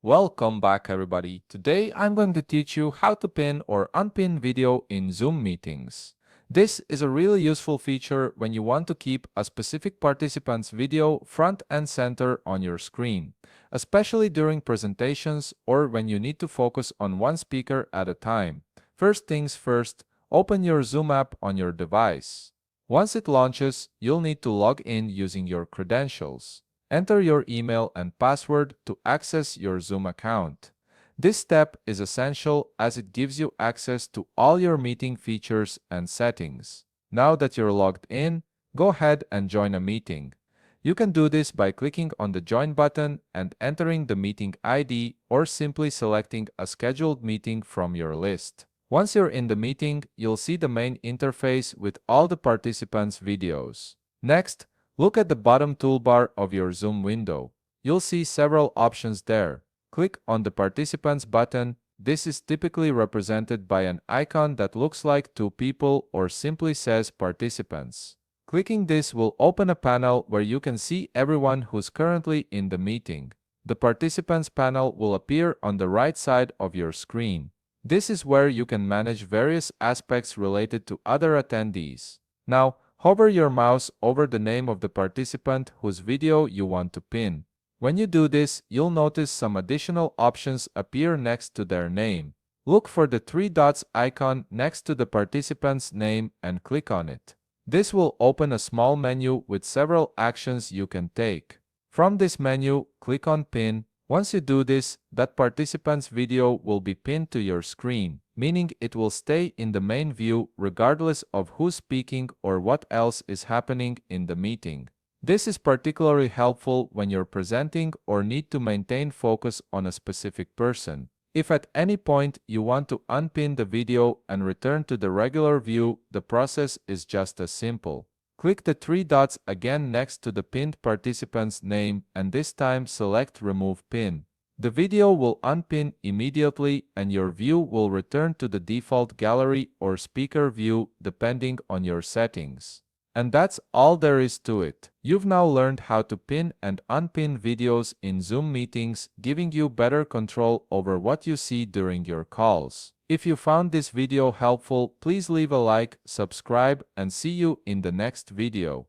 Welcome back everybody. Today I'm going to teach you how to pin or unpin video in Zoom meetings. This is a really useful feature when you want to keep a specific participant's video front and center on your screen, especially during presentations or when you need to focus on one speaker at a time. First things first, open your Zoom app on your device. Once it launches, you'll need to log in using your credentials. Enter your email and password to access your Zoom account. This step is essential as it gives you access to all your meeting features and settings. Now that you're logged in, go ahead and join a meeting. You can do this by clicking on the Join button and entering the meeting ID or simply selecting a scheduled meeting from your list. Once you're in the meeting, you'll see the main interface with all the participants' videos. Next, look at the bottom toolbar of your Zoom window. You'll see several options there. Click on the Participants button. This is typically represented by an icon that looks like two people or simply says Participants. Clicking this will open a panel where you can see everyone who's currently in the meeting. The Participants panel will appear on the right side of your screen. This is where you can manage various aspects related to other attendees. Now, hover your mouse over the name of the participant whose video you want to pin. When you do this, you'll notice some additional options appear next to their name. Look for the three dots icon next to the participant's name and click on it. This will open a small menu with several actions you can take. From this menu, click on Pin. Once you do this, that participant's video will be pinned to your screen, meaning it will stay in the main view regardless of who's speaking or what else is happening in the meeting. This is particularly helpful when you're presenting or need to maintain focus on a specific person. If at any point you want to unpin the video and return to the regular view, the process is just as simple. Click the three dots again next to the pinned participant's name and this time select Remove Pin. The video will unpin immediately and your view will return to the default gallery or speaker view depending on your settings. And that's all there is to it. You've now learned how to pin and unpin videos in Zoom meetings, giving you better control over what you see during your calls. If you found this video helpful, please leave a like, subscribe, and see you in the next video.